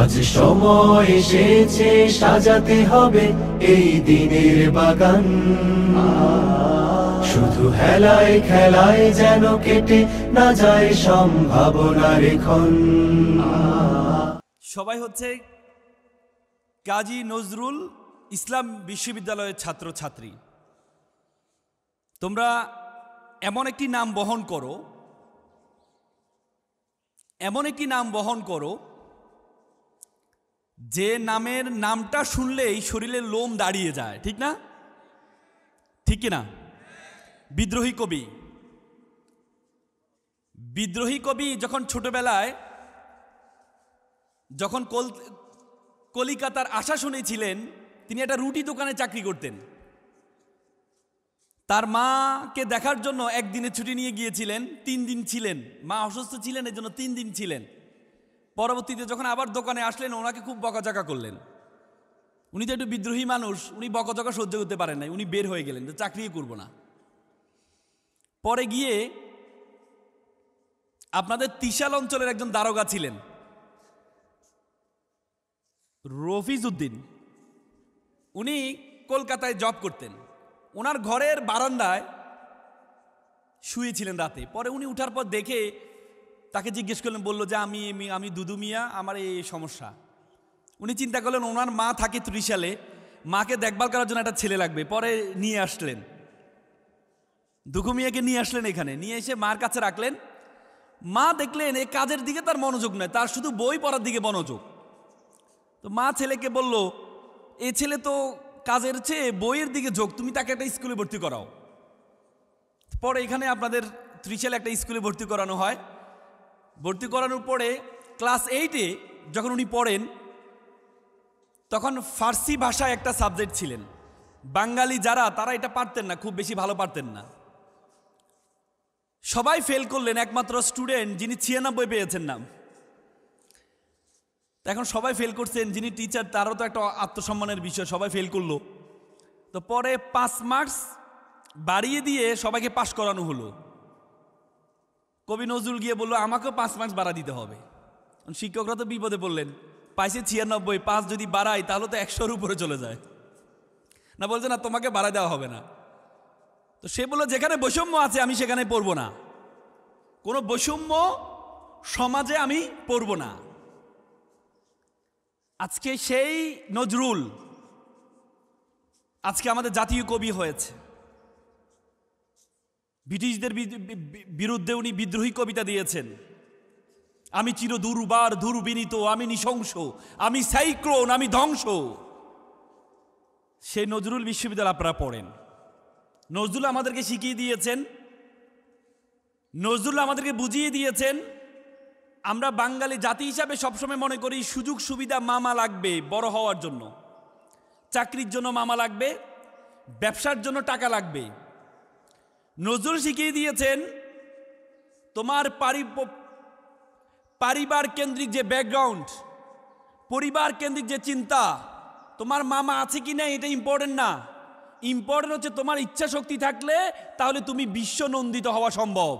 আজ সময় এসেছে সাজাতে হবে এই দিনের বাগান, শুধু হেলায় খেলায় যেন কেটে না যায় সম্ভাবনার ক্ষণ। সবাই হচ্ছে কাজী নজরুল ইসলাম বিশ্ববিদ্যালয়ের ছাত্রছাত্রী। তোমরা এমন একটি নাম বহন করো, এমন একটি নাম বহন করো যে নামের নামটা শুনলেই শরীরের লোম দাঁড়িয়ে যায়, ঠিক না? ঠিক কিনা? বিদ্রোহী কবি। বিদ্রোহী কবি যখন ছোটবেলায় যখন কলিকাতার আশা শুনেছিলেন, তিনি একটা রুটি দোকানে চাকরি করতেন। তার মাকে দেখার জন্য একদিনে ছুটি নিয়ে গিয়েছিলেন, 3 দিন ছিলেন। মা অসুস্থ ছিলেন, এর জন্য 3 দিন ছিলেন। পরবর্তীতে যখন আবার দোকানে আসলেন, ওনাকে খুব বকাঝকা করলেন। উনি তো একটু বিদ্রোহী মানুষ, উনি বকাঝকা সহ্য করতে পারেন নাই, উনি বের হয়ে গেলেন, চাকরিই করব না। পরে গিয়ে আপনাদের ত্রিশাল অঞ্চলের একজন দারোগা ছিলেন, রফিজ উদ্দিন। উনি কলকাতায় জব করতেন। ওনার ঘরের বারান্দায় শুয়েছিলেন রাতে। পরে উনি উঠার পর দেখে তাকে জিজ্ঞেস করলেন, বলল যে আমি দুদু মিয়া, আমার এই সমস্যা। উনি চিন্তা করলেন ওনার মা থাকে ত্রিশালে, মাকে দেখভাল করার জন্য একটা ছেলে লাগবে। পরে নিয়ে আসলেন, দুঃখু মিয়াকে নিয়ে আসলেন এখানে, নিয়ে এসে মার কাছে রাখলেন। মা দেখলেন এই কাজের দিকে তার মনোযোগ নয়, তার শুধু বই পড়ার দিকে মনোযোগ। তো মা ছেলেকে বলল, এই ছেলে তো কাজের চেয়ে বইয়ের দিকে যোগ, তুমি তাকে একটা স্কুলে ভর্তি করাও। পরে এখানে আপনাদের ত্রিশালে একটা স্কুলে ভর্তি করানো হয়। ভর্তি করানোর পরে ক্লাস 8-এ যখন উনি পড়েন, তখন ফার্সি ভাষায় একটা সাবজেক্ট ছিলেন। বাঙালি যারা, তারা এটা পারতেন না, খুব বেশি ভালো পারতেন না। সবাই ফেল করলেন, একমাত্র স্টুডেন্ট যিনি 96 পেয়েছেন নাম। এখন সবাই ফেল করছেন, যিনি টিচার তারও তো একটা আত্মসম্মানের বিষয়, সবাই ফেল করলো। তো পরে 5 মার্কস বাড়িয়ে দিয়ে সবাইকে পাশ করানো হলো। কবি নজরুল গিয়ে বললো, আমাকেও 5 মার্কস বাড়া দিতে হবে। শিক্ষকরা তো বিপদে পড়লেন, পাইছে 96, 5 যদি বাড়াই তাহলে তো 100-র উপরে চলে যায় না। বলছে না, তোমাকে বাড়াই দেওয়া হবে না। তো সে বললো, যেখানে বৈষম্য আছে আমি সেখানে পড়বো না, কোনো বৈষম্য সমাজে আমি পড়বো না। আজকে সেই নজরুল আজকে আমাদের জাতীয় কবি হয়েছে। ব্রিটিশদের বিরুদ্ধে উনি বিদ্রোহী কবিতা দিয়েছেন। আমি চির দুর্বার দুর্বিনীত, আমি নৃশংস, আমি সাইক্লোন, আমি ধ্বংস। সেই নজরুল বিশ্ববিদ্যালয় আপনারা পড়েন। নজরুল আমাদেরকে শিখিয়ে দিয়েছেন, নজরুল আমাদেরকে বুঝিয়ে দিয়েছেন, আমরা বাঙালি জাতি হিসাবে সবসময় মনে করি সুযোগ সুবিধা মামা লাগবে বড় হওয়ার জন্য, চাকরির জন্য মামা লাগবে, ব্যবসার জন্য টাকা লাগবে। নজরুল শিখিয়ে দিয়েছেন, তোমার পরিবার কেন্দ্রিক যে ব্যাকগ্রাউন্ড, পরিবার কেন্দ্রিক যে চিন্তা, তোমার মামা আছে কি না এটা ইম্পর্টেন্ট না। ইম্পর্টেন্ট হচ্ছে তোমার ইচ্ছা শক্তি থাকলে তাহলে তুমি বিশ্ব নন্দিত হওয়া সম্ভব।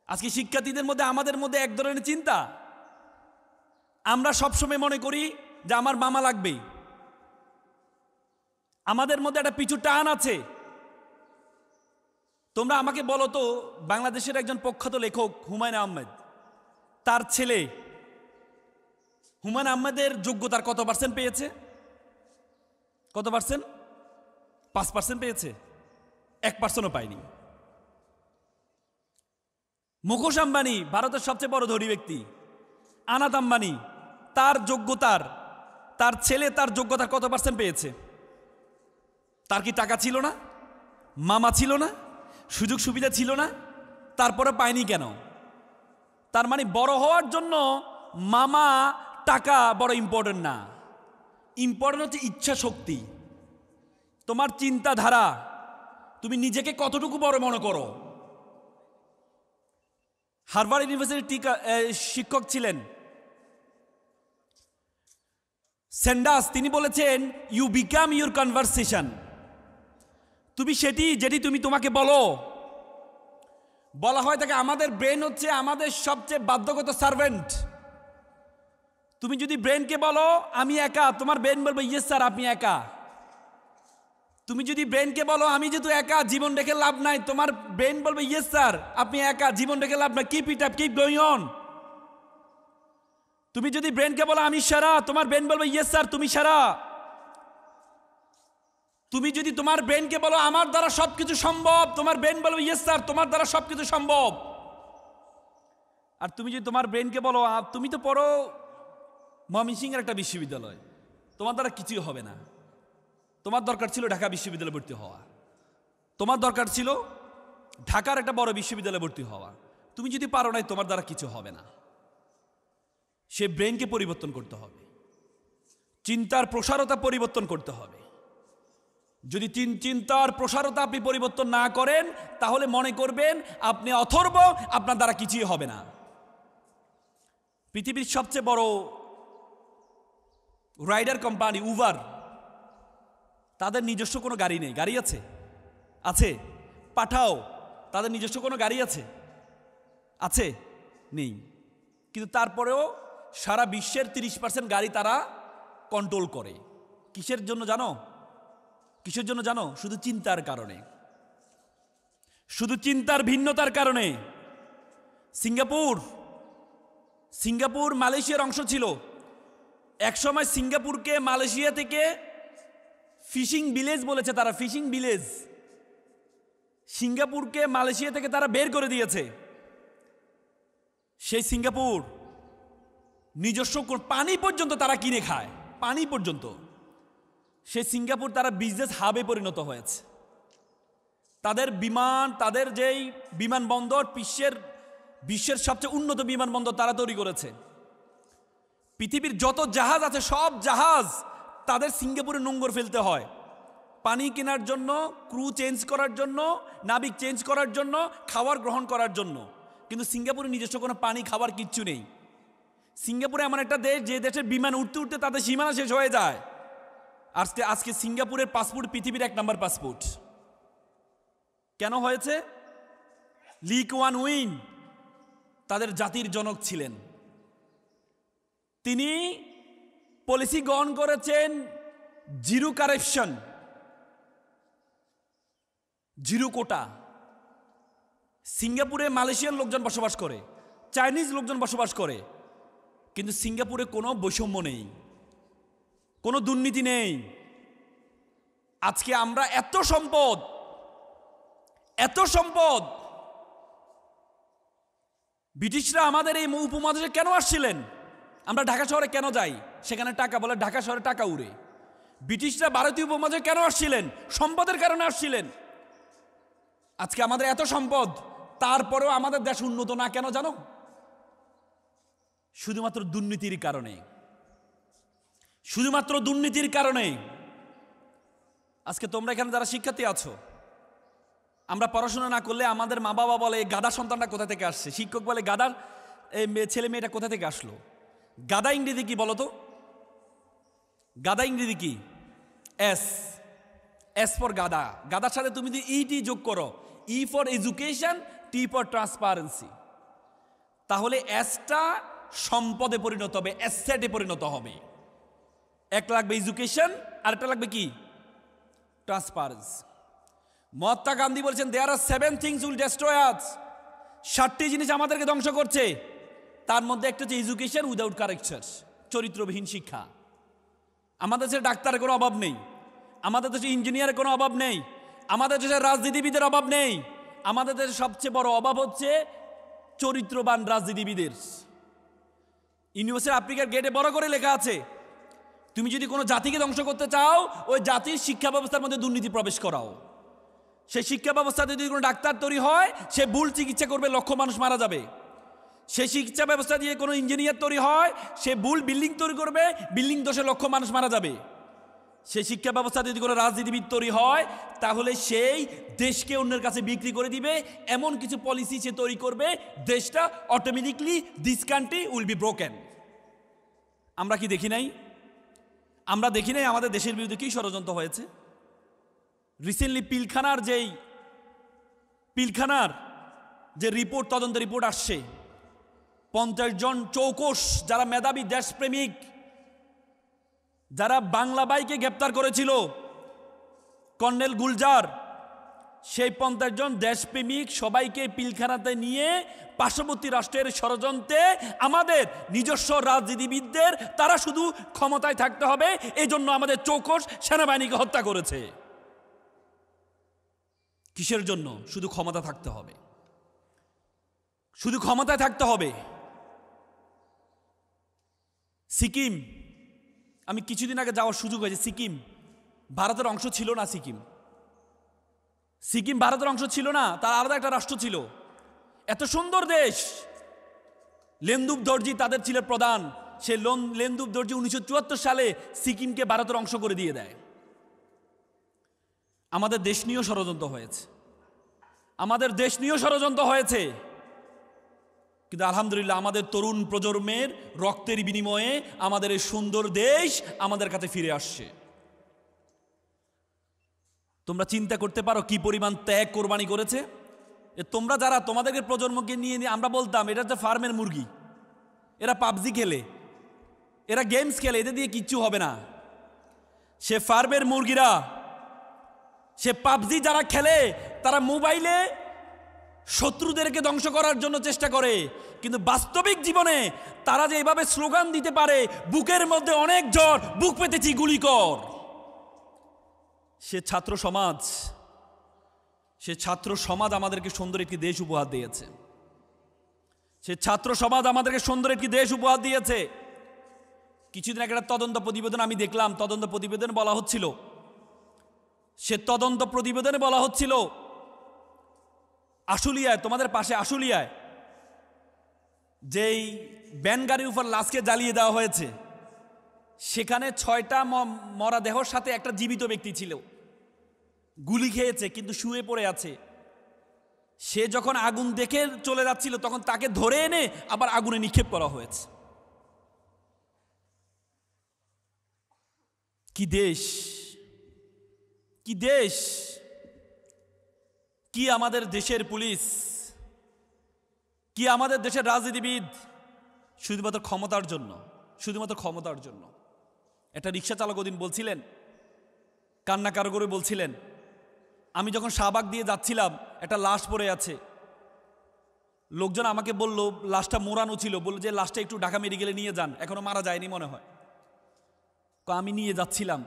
আজকে শিক্ষার্থীদের মধ্যে, আমাদের মধ্যে এক ধরনের চিন্তা, আমরা সবসময় মনে করি যে আমার মামা লাগবে। আমাদের মধ্যে একটা পিছু টান আছে। তোমরা আমাকে বলো তো, বাংলাদেশের একজন প্রখ্যাত লেখক হুমায়ুন আহমেদ, তার ছেলে হুমায়ুন আহমেদের যোগ্যতার কত % পেয়েছে? কত %? 5% পেয়েছে, 1%ও পায়নি। মুকেশ আম্বানি, ভারতের সবচেয়ে বড় ধনী ব্যক্তি, আনাত আম্বানি, তার ছেলে তার যোগ্যতার কত % পেয়েছে? তার কি টাকা ছিল না? মামা ছিল না? সুযোগ সুবিধা ছিল না? তারপরে পায়নি কেন? তার মানে বড় হওয়ার জন্য মামা টাকা বড় ইম্পর্টেন্ট না। ইম্পর্টেন্ট হচ্ছে ইচ্ছা শক্তি, তোমার চিন্তাধারা, তুমি নিজেকে কতটুকু বড় মনে করো। হার্ভার্ড ইউনিভার্সিটির শিক্ষক ছিলেন স্যান্ডার্স, তিনি বলেছেন, ইউ বিকাম ইউর কনভারসেশন। তুমি যেটি তুমি তোমাকে বলা হয় থাকে, আমাদের ব্রেন হচ্ছে আমাদের সবচেয়ে বাধ্যগত সার্ভেন্ট। তুমি যদি ব্রেনকে বলো আমি একা, তোমার ব্রেন বলবে ইয়েস স্যার আপনি একা। তুমি যদি ব্রেনকে বলো আমি যেহেতু একা, জীবন রেখে লাভ নাই, তোমার ব্রেন বলবে ইয়েস স্যার আপনি একা, জীবন রেখে লাভ নাই, keep it up, keep going on. তুমি যদি ব্রেনকে বলো আমি সেরা, তোমার ব্রেন বলবে ইয়েস স্যার তুমি সেরা। তুমি যদি তোমার ব্রেনকে বলো আমার দ্বারা সবকিছু সম্ভব, তোমার ব্রেন বলবে ইয়েস স্যার তোমার দ্বারা সবকিছু সম্ভব। আর তুমি যদি তোমার ব্রেনকে বলো তুমি তো পড়ো ময়মনসিংহের একটা বিশ্ববিদ্যালয়, তোমার দ্বারা কিছুই হবে না, তোমার দরকার ছিল ঢাকা বিশ্ববিদ্যালয়ে ভর্তি হওয়া, তোমার দরকার ছিল ঢাকার একটা বড় বিশ্ববিদ্যালয়ে ভর্তি হওয়া, তুমি যদি পারো নাই তোমার দ্বারা কিছু হবে না। সে ব্রেনকে পরিবর্তন করতে হবে, চিন্তার প্রসারতা পরিবর্তন করতে হবে। যদি চিন্তার প্রসারতা আপনি পরিবর্তন না করেন তাহলে মনে করবেন আপনি অথর্ব, আপনার দ্বারা কিছুই হবে না। পৃথিবীর সবচেয়ে বড় রাইডার কোম্পানি উবার, তাদের নিজস্ব কোনো গাড়ি নেই। গাড়ি আছে? আছে। পাঠাও, তাদের নিজস্ব কোনো গাড়ি আছে? আছে? নেই। কিন্তু তারপরেও সারা বিশ্বের 30% গাড়ি তারা কন্ট্রোল করে। কিসের জন্য জানো? কিসের জন্য জানো? শুধু চিন্তার কারণে, শুধু চিন্তার ভিন্নতার কারণে। সিঙ্গাপুর মালয়েশিয়ার অংশ ছিল। একসময় সিঙ্গাপুরকে মালয়েশিয়া থেকে ফিশিং ভিলেজ বলেছে তারা, ফিশিং ভিলেজ। সিঙ্গাপুরকে মালয়েশিয়া থেকে তারা বের করে দিয়েছে। সেই সিঙ্গাপুর নিজস্ব পানি পর্যন্ত তারা কিনে খায়, পানি পর্যন্ত। সেই সিঙ্গাপুর তারা বিজনেস হাবে পরিণত হয়েছে। তাদের বিমান, তাদের যেই বিমানবন্দর বিশ্বের সবচেয়ে উন্নত বিমানবন্দর তারা তৈরি করেছে। পৃথিবীর যত জাহাজ আছে সব জাহাজ তাদের সিঙ্গাপুরে নোঙর ফেলতে হয় পানি কেনার জন্য, ক্রু চেঞ্জ করার জন্য, নাবিক চেঞ্জ করার জন্য, খাবার গ্রহণ করার জন্য। কিন্তু সিঙ্গাপুরে নিজস্ব কোনো পানি খাবার কিচ্ছু নেই। সিঙ্গাপুরে এমন একটা দেশ যে দেশের বিমান উঠতে উঠতে তাদের সীমানা শেষ হয়ে যায়। আজকে সিঙ্গাপুরের পাসপোর্ট পৃথিবীর 1 নম্বর পাসপোর্ট। কেন হয়েছে? লি কুয়ান ইউ তাদের জাতির জনক ছিলেন। তিনি পলিসি গ্রহণ করেছেন জিরো কারাপশন, জিরো কোটা। সিঙ্গাপুরে মালয়েশিয়ান লোকজন বসবাস করে, চাইনিজ লোকজন বসবাস করে, কিন্তু সিঙ্গাপুরে কোনো বৈষম্য নেই, কোনো দুর্নীতি নেই। আজকে আমরা এত সম্পদ, ব্রিটিশরা আমাদের এই উপমহাদেশে কেন আসছিলেন? আমরা ঢাকা শহরে কেন যাই? সেখানে টাকা বলে ঢাকা শহরে টাকা উড়ে। ব্রিটিশরা ভারতীয় উপমহাদেশে কেন আসছিলেন? সম্পদের কারণে আসছিলেন। আজকে আমাদের এত সম্পদ, তারপরেও আমাদের দেশ উন্নত না কেন জানো? শুধুমাত্র দুর্নীতির কারণে, শুধুমাত্র দুর্নীতির কারণে। আজকে তোমরা এখানে যারা শিক্ষার্থী আছো, আমরা পড়াশোনা না করলে আমাদের মা বাবা বলে গাদা সন্তানটা কোথা থেকে আসছে, শিক্ষক বলে গাদার ছেলে মেয়েটা কোথা থেকে আসলো। গাদা ইংরেজি কি বলো তো? গাদা ইংরেজি কি? এস ফর গাদা। গাদার সাথে তুমি যদি ইটি যোগ করো, E for education, T for transparency, তাহলে এসটা সম্পদে পরিণত হবে, অ্যাসেটে পরিণত হবে। এক লাগবে এডুকেশন, আর একটা লাগবে কি? ট্রান্সপারেন্সি। মহাত্মা গান্ধী বলছেন দেয়ার আর 7 things উইল ডেস্ট্রয় আস। 7টি জিনিস আমাদেরকে ধ্বংস করছে। তার মধ্যে একটা হচ্ছে এডুকেশন উইদাউট ক্যারেক্টার, চরিত্রবিহীন শিক্ষা। আমাদের দেশে ডাক্তারের কোনো অভাব নেই, আমাদের দেশে ইঞ্জিনিয়ারের কোনো অভাব নেই, আমাদের দেশে রাজনীতিবিদের অভাব নেই। আমাদের দেশে সবচেয়ে বড় অভাব হচ্ছে চরিত্রবান রাজনীতিবিদের। ইউনিভার্সিটি আফ্রিকার গেটে বড় করে লেখা আছে, তুমি যদি কোনো জাতিকে ধ্বংস করতে চাও, ওই জাতির শিক্ষা ব্যবস্থার মধ্যে দুর্নীতি প্রবেশ করাও। সেই শিক্ষা ব্যবস্থাতে যদি কোনো ডাক্তার তৈরি হয়, সে ভুল চিকিৎসা করবে, লক্ষ মানুষ মারা যাবে। সেই শিক্ষা ব্যবস্থা দিয়ে কোনো ইঞ্জিনিয়ার তৈরি হয়, সে ভুল বিল্ডিং তৈরি করবে, বিল্ডিং দোষে লক্ষ মানুষ মারা যাবে। সেই শিক্ষা ব্যবস্থা যদি কোনো রাজনীতিবিদ তৈরি হয়, তাহলে সেই দেশকে অন্যের কাছে বিক্রি করে দিবে, এমন কিছু পলিসি সে তৈরি করবে, দেশটা automatically this country will be broken. আমরা কি দেখি নাই? আমরা দেখি নাই আমাদের দেশের বিরুদ্ধে কি ষড়যন্ত্র হয়েছে? রিসেন্টলি পিলখানার যে রিপোর্ট, তদন্ত রিপোর্ট আসছে, 50 জন চৌকস যারা মেধাবী দেশপ্রেমিক, যারা বাংলা ভাইকে গ্রেপ্তার করেছিল, কর্নেল গুলজার, সেই 50 জন দেশপ্রেমিক সবাইকে পিলখানাতে নিয়ে পার্শ্ববর্তী রাষ্ট্রের ষড়যন্ত্রে আমাদের নিজস্ব রাজনীতিবিদদের তারা শুধু ক্ষমতায় থাকতে হবে এই জন্য আমাদের চৌকস সেনাবাহিনীকে হত্যা করেছে। কিসের জন্য? শুধু ক্ষমতা থাকতে হবে, শুধু ক্ষমতায় থাকতে হবে। সিকিম, আমি কিছুদিন আগে যাওয়ার সুযোগ হয়েছে। সিকিম ভারতের অংশ ছিল না। সিকিম ভারতের অংশ ছিল না, তার আলাদা একটা রাষ্ট্র ছিল। এত সুন্দর দেশ। লেন্দুব দর্জি তাদের ছিল প্রধান। সে লেন্দুব দর্জি 1974 সালে সিকিমকে ভারতের অংশ করে দিয়ে দেয়। আমাদের দেশ নিয়েও ষড়যন্ত্র হয়েছে, আমাদের দেশ নিয়েও ষড়যন্ত্র হয়েছে, কিন্তু আলহামদুলিল্লাহ আমাদের তরুণ প্রজন্মের রক্তের বিনিময়ে আমাদের এই সুন্দর দেশ আমাদের কাছে ফিরে আসছে। তোমরা চিন্তা করতে পারো কি পরিমাণ ত্যাগ কোরবানি করেছে। তোমরা যারা তোমাদেরকে প্রজন্মকে নিয়ে আমরা বলতাম এটা হচ্ছে ফার্মের মুরগি, এরা পাবজি খেলে, এরা গেমস খেলে, এদের দিয়ে কিচ্ছু হবে না। সে ফার্মের মুরগিরা, সে পাবজি যারা খেলে তারা মোবাইলে শত্রুদেরকে ধ্বংস করার জন্য চেষ্টা করে, কিন্তু বাস্তবিক জীবনে তারা যে এভাবে স্লোগান দিতে পারে, বুকের মধ্যে অনেক জ্বর, বুক পেতেছি গুলি কর। সে ছাত্র সমাজ আমাদেরকে সুন্দর একটি দেশ উপহার দিয়েছে। সে ছাত্র সমাজ আমাদেরকে সুন্দর একটি দেশ উপহার দিয়েছে। কিছুদিন আগে একটা তদন্ত প্রতিবেদন আমি দেখলাম। তদন্ত প্রতিবেদনে বলা হচ্ছিল আশুলিয়ায়, তোমাদের পাশে আশুলিয়ায় যেই ব্যান গাড়ির উপর লাশকে জ্বালিয়ে দেওয়া হয়েছে, সেখানে 6টা মরা দেহর সাথে একটা জীবিত ব্যক্তি ছিল। গুলি খেয়েছে কিন্তু শুয়ে পড়ে আছে। সে যখন আগুন দেখে চলে যাচ্ছিল তখন তাকে ধরে এনে আবার আগুনে নিক্ষেপ করা হয়েছে। কি দেশ, কি দেশ, কি আমাদের দেশের পুলিশ, কি আমাদের দেশের রাজনীতিবিদ, শুধুমাত্র ক্ষমতার জন্য। একটা রিক্সা চালক ওদিন বলছিলেন, কান্নাকার করে বলছিলেন, আমি যখন শাহবাগ দিয়ে যাচ্ছিলাম একটা লাশ পড়ে আছে, লোকজন আমাকে বলল লাশটা মোড়ানো ছিল, বলল যে লাশটা একটু ঢাকা মেডিকেলে নিয়ে যান, এখনো মারা যায়নি মনে হয়। আমি নিয়ে যাচ্ছিলাম,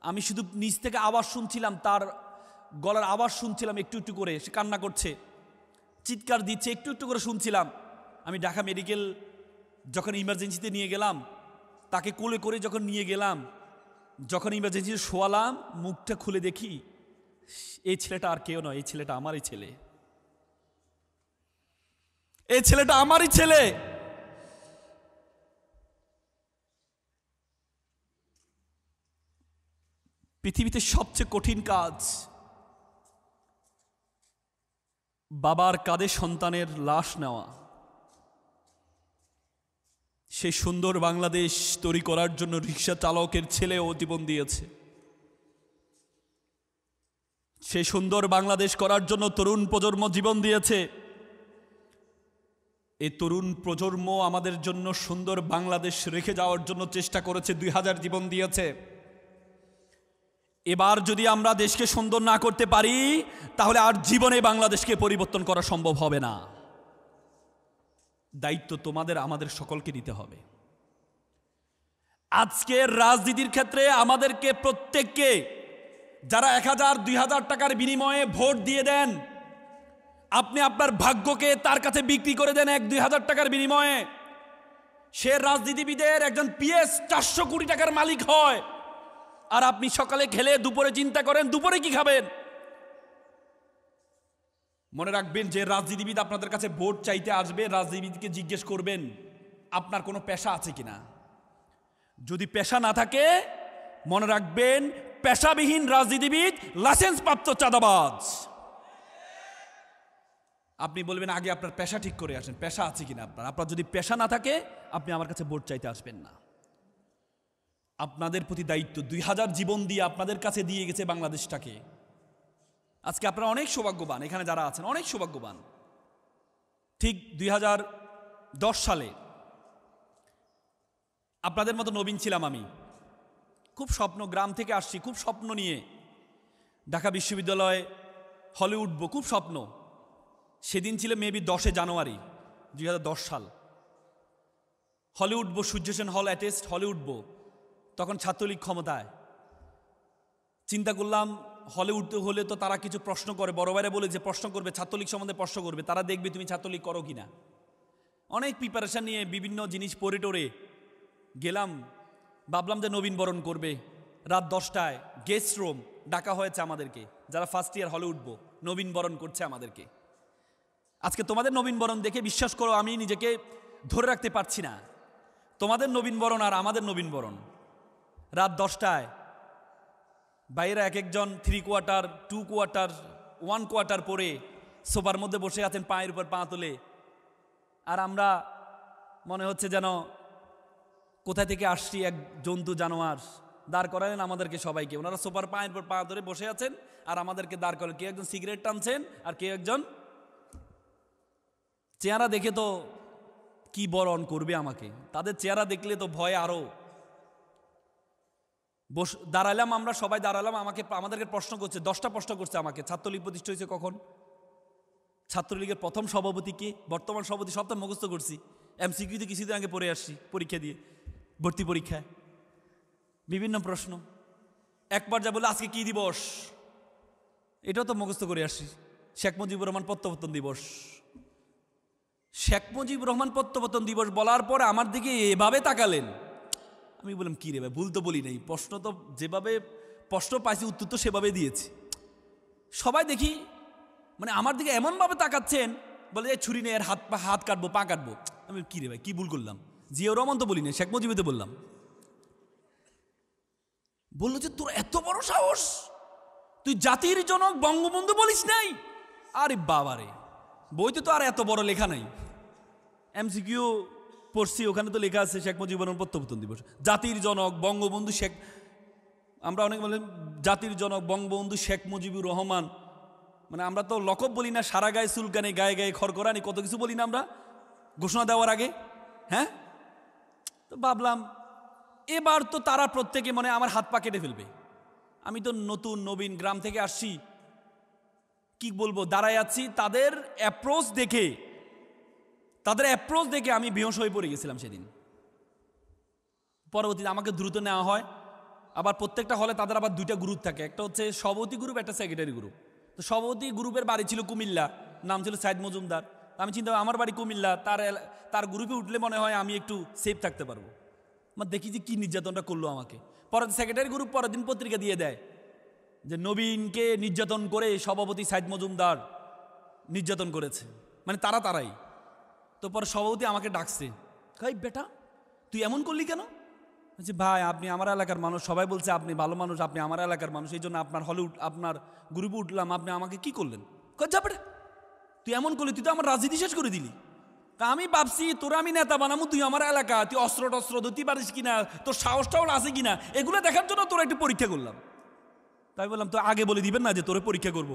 আমি শুধু নিচ থেকে আওয়াজ শুনছিলাম, তার গলার আওয়াজ শুনছিলাম একটু একটু করে, সে কান্না করছে, চিৎকার দিচ্ছে, একটু একটু করে শুনছিলাম। আমি ঢাকা মেডিকেল যখন ইমার্জেন্সিতে নিয়ে গেলাম, তাকে কোলে করে যখন নিয়ে গেলাম, যখন ইমার্জেন্সিতে শোয়ালাম, মুখটা খুলে দেখি এই ছেলেটা আর কেউ নয়, এই ছেলেটা আমারই ছেলে, এই ছেলেটা আমারই ছেলে। পৃথিবীতে সবচেয়ে কঠিন কাজ বাবার কাঁধে সন্তানের লাশ নেওয়া। সেই সুন্দর বাংলাদেশ তৈরি করার জন্য রিক্সা চালকের ছেলেও জীবন দিয়েছে। সেই সুন্দর বাংলাদেশ করার জন্য তরুণ প্রজন্ম জীবন দিয়েছে। এই তরুণ প্রজন্ম আমাদের জন্য সুন্দর বাংলাদেশ রেখে যাওয়ার জন্য চেষ্টা করেছে, 2000 জীবন দিয়েছে। এবার যদি আমরা দেশকে সুন্দর না করতে পারি তাহলে আর জীবনে বাংলাদেশকে পরিবর্তন করা সম্ভব হবে না। দায়িত্ব তোমাদের আমাদের সকলকে নিতে হবে। আজকের রাজনীতির ক্ষেত্রে আমাদেরকে প্রত্যেককে, যারা 1000-2000 টাকার বিনিময়ে ভোট দিয়ে দেন, আপনি আপনার ভাগ্যকে তার কাছে বিক্রি করে দেন 1-2000 টাকার বিনিময়ে। সে রাজনীতিবিদের একজন পিএস 400 কোটি টাকার মালিক হয়, আর আপনি সকালে খেলে দুপুরে চিন্তা করেন দুপুরে কি খাবেন। মনে রাখবেন, যে রাজনীতিবিদ আপনাদের কাছে ভোট চাইতে আসবে, রাজনীতিবিদকে জিজ্ঞেস করবেন আপনার কোনো পেশা আছে কিনা। যদি পেশা না থাকে, মনে রাখবেন পেশাবিহীন রাজনীতিবিদ লাইসেন্স প্রাপ্ত চাঁদাবাজ। আপনি বলবেন আগে আপনার পেশা ঠিক করে আসেন, পেশা আছে কিনা আপনার যদি পেশা না থাকে আপনি আমার কাছে ভোট চাইতে আসবেন না। আপনাদের প্রতি দায়িত্ব, 2000 জীবন দিয়ে আপনাদের কাছে দিয়ে গেছে বাংলাদেশটাকে। আজকে আপনারা অনেক সৌভাগ্যবান, এখানে যারা আছেন অনেক সৌভাগ্যবান। ঠিক 2010 সালে আপনাদের মতো নবীন ছিলাম আমি, খুব স্বপ্ন, গ্রাম থেকে আসছি, খুব স্বপ্ন নিয়ে ঢাকা বিশ্ববিদ্যালয়ে হলে উঠবো, খুব স্বপ্ন। সেদিন ছিল মেবি 10 জানুয়ারি 2010 সাল। হলে উঠবো, সূর্য সেন হল অ্যাটেস্ট, হলে উঠবো। তখন ছাত্রলীগ ক্ষমতায়। চিন্তা করলাম হলে উঠতে হলে তো তারা কিছু প্রশ্ন করে, বড় ভাইরা বলে যে প্রশ্ন করবে, ছাত্রলীগ সম্বন্ধে প্রশ্ন করবে, তারা দেখবে তুমি ছাত্রলীগ করো কিনা। অনেক প্রিপারেশন নিয়ে বিভিন্ন জিনিস পড়ে টোরে গেলাম, ভাবলাম যে নবীন বরণ করবে। রাত 10টায় গেস্ট রুম ডাকা হয়েছে আমাদেরকে, যারা ফার্স্ট ইয়ার হলে উঠবো, নবীন বরণ করছে আমাদেরকে। আজকে তোমাদের নবীন বরণ দেখে বিশ্বাস করো আমি নিজেকে ধরে রাখতে পারছি না। তোমাদের নবীন বরণ আর আমাদের নবীন বরণ। রাত 10টায় বাইরে এক একজন 3 কোয়ার্টার, 2 কোয়ার্টার, 1 কোয়ার্টার পরে সোফার মধ্যে বসে আছেন পায়ের উপর পা তুলে, আর আমরা মনে হচ্ছে যেন কোথায় থেকে আসছি, এক জন্তু জানোয়ার। দাঁড় করালেন আমাদেরকে সবাইকে, ওনারা সোফার পায়ের উপর পা ধরে বসে আছেন আর আমাদেরকে দাঁড় করেন। কেউ একজন সিগারেট টানছেন আর কেউ একজন, চেহারা দেখে তো কি বরণ করবে আমাকে, তাদের চেহারা দেখলে তো ভয় আরো। দাঁড়ালাম, আমরা সবাই দাঁড়ালাম, আমাদেরকে প্রশ্ন করছে, 10টা প্রশ্ন করছে আমাকে। ছাত্রলীগ প্রতিষ্ঠা হয়েছে কখন, ছাত্রলীগের প্রথম সভাপতি কে, বর্তমান সভাপতি, সবটা মুখস্থ করছি। এমসিকিউতে কিছুদিন আগে পড়ে আসছি পরীক্ষা দিয়ে, ভর্তি পরীক্ষায় বিভিন্ন প্রশ্ন। একবার যা বলে আজকে কি দিবস, এটাও তো মুখস্থ করে আসছি। শেখ মুজিবুর রহমান প্রত্যাবর্তন দিবস। শেখ মুজিবুর রহমান প্রত্যাবর্তন দিবস বলার পরে আমার দিকে এভাবে তাকালেন। আমি বললাম কি রে ভাই, ভুল তো বলি নাই, প্রশ্ন তো যেভাবে প্রশ্ন পাইছি উত্তর তো সেভাবে দিয়েছি। সবাই দেখি মানে আমার দিকে এমনভাবে তাকাচ্ছেন, বলে যে ছুরি নিয়ে হাত কাটবো, পা কাটবো। আমি কি রে ভাই, কি ভুল করলাম? জিয়াউর রহমান তো বলি না, শেখ মুজিবুর বললাম। বললো যে তোর এত বড় সাহস, তুই জাতির জনক বঙ্গবন্ধু বলিস নাই? আরে বাবারে, বইতে তো আর এত বড় লেখা নাই। এমসিকিউ পড়ছি, ওখানে তো লেখা আছে শেখ মুজিবুর রহমান প্রত্যাবর্তন দিবস, জাতির জনক বঙ্গবন্ধু শেখ। আমরা অনেক বলেন জাতির জনক বঙ্গবন্ধু শেখ মুজিবুর রহমান, মানে আমরা তো লকব বলি না, সারা গায়ে চুলকানি, গায়ে গায়ে খড়খড়ানি, কত কিছু বলি না আমরা ঘোষণা দেওয়ার আগে। হ্যাঁ, তো ভাবলাম এবার তো তারা প্রত্যেকে মানে আমার হাত পা কেটে ফেলবে। আমি তো নতুন নবীন, গ্রাম থেকে আসছি, কি বলবো, দাঁড়ায় আছি। তাদের অ্যাপ্রোচ দেখে আমি বেহুঁশ হয়ে পড়ে গেছিলাম সেদিন। পরবর্তীতে আমাকে দ্রুত নেওয়া হয়। আবার প্রত্যেকটা হলে তাদের আবার 2টা গ্রুপ থাকে, একটা হচ্ছে সভাপতি গ্রুপ, একটা সেক্রেটারি গ্রুপ। তো সভাপতি গ্রুপের বাড়ি ছিল কুমিল্লা, নাম ছিল সাইদ মজুমদার। আমি চিন্তা করি আমার বাড়ি কুমিল্লা, তার গ্রুপে উঠলে মনে হয় আমি একটু সেফ থাকতে পারবো। মানে দেখি যে কি নির্যাতনটা করলো আমাকে। পরে সেক্রেটারি গ্রুপ পরের দিন পত্রিকা দিয়ে দেয় যে নবীনকে নির্যাতন করে সভাপতি সাইদ মজুমদার নির্যাতন করেছে, মানে তারাই। তো পরে সভাপতি আমাকে ডাকছে, ভাই বেটা তুই এমন করলি কেন? বলছি ভাই আপনি আমার এলাকার মানুষ, সবাই বলছে আপনি ভালো মানুষ, আপনি আমার এলাকার মানুষ, এই জন্য আপনার হলে আপনার গ্রুপে উঠলাম, আপনি আমাকে কি করলেন? যা বেটা তুই এমন করলি, তুই তো আমার রাজনীতি শেষ করে দিলি। তা আমি ভাবছি তোরা আমি নেতা বানাবো, তুই আমার এলাকা, তুই অস্ত্র ধরতে পারিস কিনা, তোর সাহসটাও আছে কিনা, এগুলো দেখার জন্য তোরা একটু পরীক্ষা করলাম। তাই বললাম তো আগে বলে দিবেন না যে তোরে পরীক্ষা করব,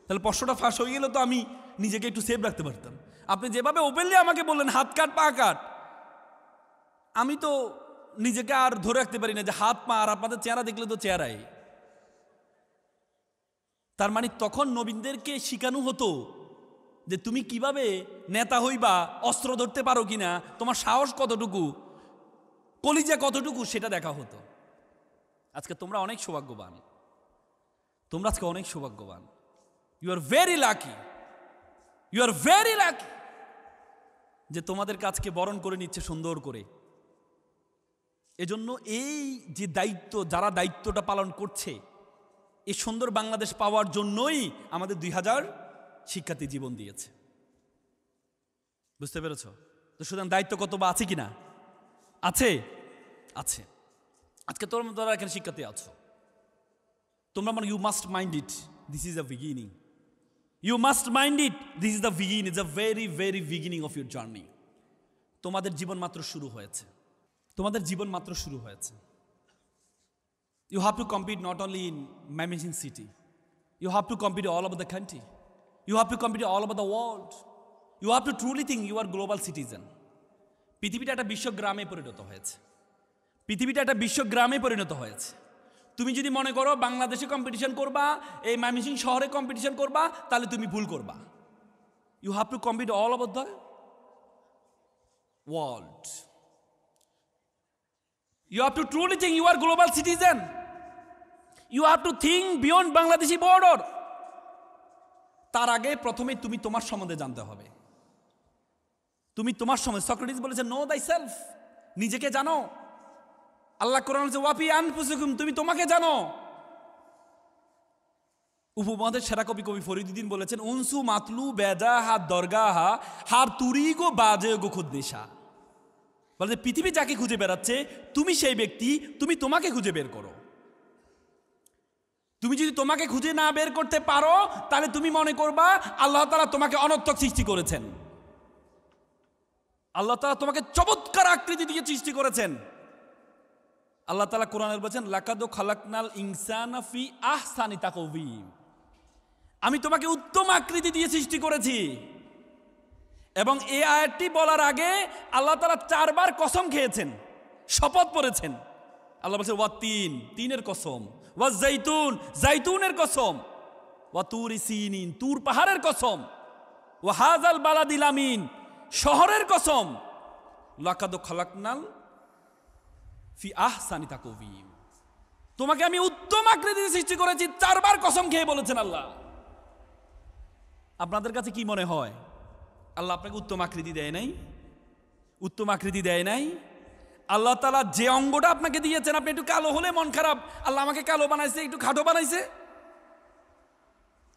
তাহলে প্রশ্নটা ফাঁস হয়ে গেলে তো আমি নিজেকে একটু সেফ রাখতে পারতাম। আপনি যেভাবে ওপেনলি আমাকে বললেন হাত কাট পা কাট, আমি তো নিজেকে আর ধরে রাখতে পারি না যে হাত পা, আর আপনাদের চেহারা দেখলে তো চেহারাই। তার মানে তখন নবীনদেরকে শিখানো হতো যে তুমি কিভাবে নেতা হইবা, অস্ত্র ধরতে পারো কিনা, তোমার সাহস কতটুকু, কলিজা কতটুকু, সেটা দেখা হতো। আজকে তোমরা অনেক সৌভাগ্যবান, তোমরা আজকে অনেক সৌভাগ্যবান। You are very lucky, you are very lucky যে তোমাদের কাজকে বরণ করে নিচ্ছে সুন্দর করে। এজন্য এই যে দায়িত্ব, যারা দায়িত্বটা পালন করছে, এই সুন্দর বাংলাদেশ পাওয়ার জন্যই আমাদের 2000 শিক্ষার্থী জীবন দিয়েছে। বুঝতে পেরেছ? তো সুতরাং দায়িত্ব কত বা আছে কিনা? আছে। আজকে তোমরা এখানে শিক্ষার্থী আছো, তোমরা মানে you must mind it, this is a beginning. You must mind it, this is the beginning, it's a very very beginning of your journey. তোমাদের জীবন মাত্র শুরু হয়েছে, তোমাদের জীবন মাত্র শুরু হয়েছে। You have to compete not only in Mymensingh city. You have to compete all over the country. You have to compete all over the world. You have to truly think you are global citizen. পৃথিবীটা একটা বিশ্বগ্রামে পরিণত হয়েছে। পৃথিবীটা একটা বিশ্বগ্রামে পরিণত হয়েছে। তুমি যদি মনে করো বাংলাদেশে কম্পিটিশন করবা, এই ময়মনসিংহ শহরে কম্পিটিশন করবা, তাহলে তুমি ভুল করবা। You have to compete all over the world. You have to truly think you are global citizen. You have to think beyond Bangladeshi border. তার আগে প্রথমে তুমি তোমার সম্বন্ধে জানতে হবে। তুমি তোমার সম্বন্ধে, সক্রেটিস বলেছে নো দাই সেলফ, নিজেকে জানো। আল্লাহ কোরআন বলেছে ওয়াফি আনফুসিকুম, তুমি তোমাকে জানো। উপমহাদেশের সেরা কবি ফরিদুদ্দীন বলেছেন উনসু মাতলু বেজা হাত দরগাহা হার তুরি গো বাজে গো খুদ্দেশা। বলে পৃথিবী যাকে খুঁজে বেড়াচ্ছে তুমি সেই ব্যক্তি, তুমি তোমাকে খুঁজে বের করো। তুমি যদি তোমাকে খুঁজে না বের করতে পারো তাহলে তুমি মনে করবা আল্লাহ তাআলা তোমাকে অনর্থক সৃষ্টি করেছেন। আল্লাহ তাআলা তোমাকে চমৎকার আকৃতি দিয়ে সৃষ্টি করেছেন। আল্লাহ তাআলা কোরআনে বলেছেন লাকাদ খালাকনাল ইনসানা ফি আহসানি তাকওয়িম, আমি তোমাকে উত্তম আকৃতি দিয়ে সৃষ্টি করেছি। এবং এই আয়াতটি বলার আগে আল্লাহ তাআলা 4 বার কসম খেয়েছেন, শপথ পড়েছেন। আল্লাহ বলছে ওয়া তিনের কসম, ওয়া জাইতুনের কসম, ওয়া তুরি সিনিন তুর পাহাড়ের কসম, ওয়া হাযাল বালাদিল আমিন শহরের কসম, লাকাদ খালাকনাল ফি আহসানি তাকওয়িম, তোমাকে আমি উত্তম আকৃতিতে সৃষ্টি করেছি। 4 বার কসম খেয়ে বলেছেন আল্লাহ। আপনাদের কাছে কি মনে হয় আল্লাহ আপনাকে উত্তম আকৃতি দেয় নাই? উত্তম আকৃতি দেয় নাই? আল্লাহ তাআলা যে অঙ্গটা আপনাকে দিয়েছেন, আপনি একটু কালো হলে মন খারাপ, আল্লাহ আমাকে কালো বানাইছে, একটু খাটো বানাইছে।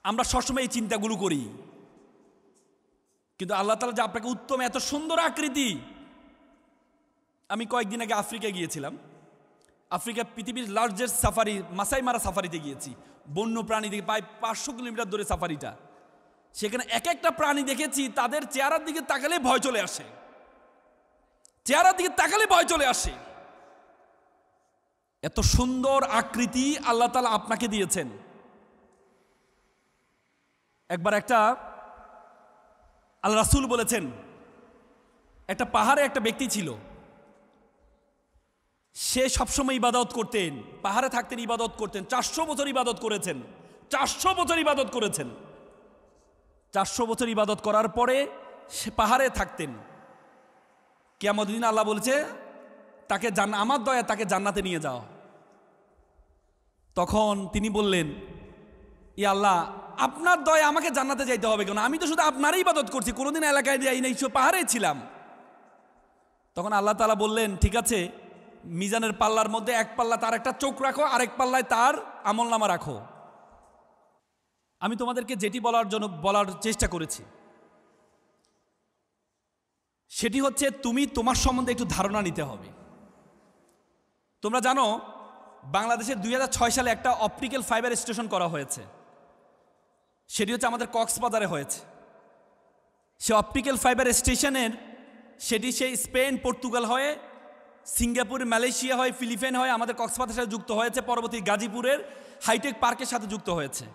আমরা সবসময় এই চিন্তাগুলো করি, কিন্তু আল্লাহ তাআলা যে আপনাকে উত্তম এত সুন্দর আকৃতি। আমি কয়েকদিন আগে আফ্রিকা গিয়েছিলাম। আফ্রিকা পৃথিবীর লার্জেস্ট সাফারি মাসাই মারা সাফারিতে গিয়েছি। বন্য প্রাণী থেকে প্রায় 500 কিলোমিটার দূরে সাফারিটা। সেখানে এক একটা প্রাণী দেখেছি তাদের চেহারার দিকে তাকালে ভয় চলে আসে, চেহারার দিকে তাকালে ভয় চলে আসে। এত সুন্দর আকৃতি আল্লাহ তাআলা আপনাকে দিয়েছেন। একবার একটা আল্লাহ রাসূল বলেছেন একটা পাহাড়ে একটা ব্যক্তি ছিল, সে সবসময় ইবাদত করতেন, পাহাড়ে থাকতেন, ইবাদত করতেন। 400 বছর ইবাদত করেছেন, 400 বছর ইবাদত করেছেন। 400 বছর ইবাদত করার পরে সে পাহাড়ে থাকতেন। কিয়ামতের দিন আল্লাহ বলেছে তাকে আমার দয়া তাকে জান্নাতে নিয়ে যাও। তখন তিনি বললেন ইয়া আল্লাহ, আপনার দয়া আমাকে জান্নাতে যাইতে হবে কেন? আমি তো শুধু আপনারই ইবাদত করছি, কোনোদিন এলাকায় যাই নাই, পাহাড়ে ছিলাম। তখন আল্লাহ তাআলা বললেন ঠিক আছে, মিজানের পাল্লার মধ্যে এক পাল্লা তার একটা চোখ রাখো, আরেক পাল্লায় তার আমলনামা রাখো। আমি তোমাদেরকে যেটি বলার চেষ্টা করেছি সেটি হচ্ছে তুমি তোমার সম্বন্ধে একটু ধারণা নিতে হবে। তোমরা জানো বাংলাদেশে 2006 সালে একটা অপটিক্যাল ফাইবার স্টেশন করা হয়েছে, সেটি হচ্ছে আমাদের কক্সবাজারে হয়েছে। সে অপটিক্যাল ফাইবার স্টেশনের সেটি সেই স্পেন, পর্তুগাল হয়ে সিঙ্গাপুর, মালয়েশিয়া হয়, ফিলিপাইন হয় আমাদের কক্সবাজারের সাথে যুক্ত হয়েছে, পরবর্তী গাজীপুরের হাইটেক পার্কের সাথে যুক্ত হয়েছে।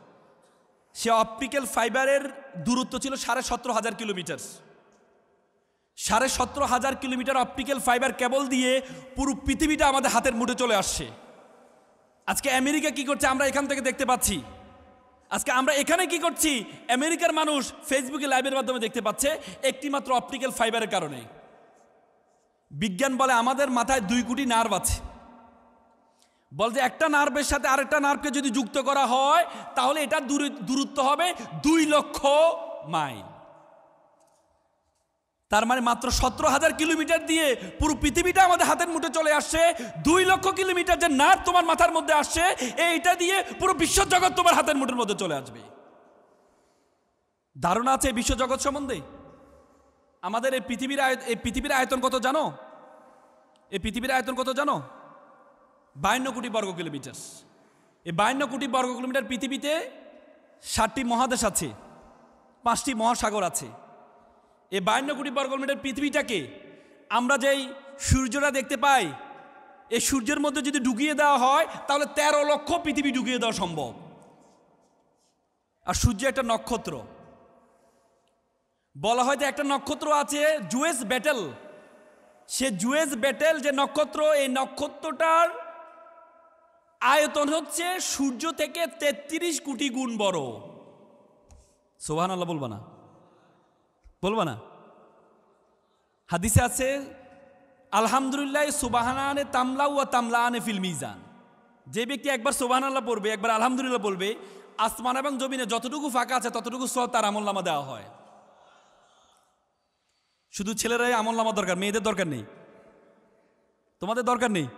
সে অপটিক্যাল ফাইবারের দূরত্ব ছিল 17,500 kilometre. 17,500 kilometre optical fibre cable দিয়ে পুরো পৃথিবীটা আমাদের হাতের মুঠে চলে আসছে। আজকে আমেরিকা কি করছে আমরা এখান থেকে দেখতে পাচ্ছি। আজকে আমরা এখানে কি করছি আমেরিকার মানুষ ফেসবুকে লাইভের মাধ্যমে দেখতে পাচ্ছে, একটি মাত্র অপটিক্যাল ফাইবারের কারণে। বিজ্ঞান বলে আমাদের মাথায় 2 কোটি নার্ভ আছে, বল যে একটা নার্ভের সাথে আরেকটা নার্ভকে যদি যুক্ত করা হয় তাহলে এটা দূরত্ব হবে 2 লক্ষ মাইল। তার মানে মাত্র 17,000 কিলোমিটার দিয়ে পুরো পৃথিবীটা আমাদের হাতের মুঠে চলে আসছে। 2 লক্ষ কিলোমিটার যে নার্ভ তোমার মাথার মধ্যে আসছে, এইটা দিয়ে পুরো বিশ্বজগৎ তোমার হাতের মুঠের মধ্যে চলে আসবে। ধারণা আছে বিশ্বজগৎ সম্বন্ধে? আমাদের এই পৃথিবীর আয়তন কত জানো? এই পৃথিবীর আয়তন কত জানো? 52 কোটি বর্গ কিলোমিটার। এই 52 কোটি বর্গ কিলোমিটার পৃথিবীতে 7টি মহাদেশ আছে, 5টি মহাসাগর আছে। এই 52 কোটি বর্গ কিলোমিটার পৃথিবীটাকে আমরা যেই সূর্যটা দেখতে পাই, এই সূর্যের মধ্যে যদি ঢুকিয়ে দেওয়া হয় তাহলে 13 লক্ষ পৃথিবী ঢুকিয়ে দেওয়া সম্ভব। আর সূর্য একটা নক্ষত্র। বলা হয় যে একটা নক্ষত্র আছে জুয়েস ব্যাটেল, সে জুয়েস ব্যাটেল যে নক্ষত্র, এই নক্ষত্রটার আয়তন হচ্ছে সূর্য থেকে 33 কোটি গুণ বড়। সুবহানাল্লাহ বলবা না? বলবা না? হাদিসে আছে আলহামদুলিল্লাহ সুবহানানে তামলাউ ওয়া তামলানে ফিল মিজান। যে ব্যক্তি একবার সুবহানাল্লাহ পড়বে, একবার আলহামদুলিল্লাহ বলবে, আসমান এবং জমিনে যতটুকু ফাঁকা আছে ততটুকু সব তার আমলনামা দেওয়া হয়। শুধু ছেলেরাই আমলনামা দরকার, মেয়েদের দরকার নেই, তোমাদের দরকার নেই।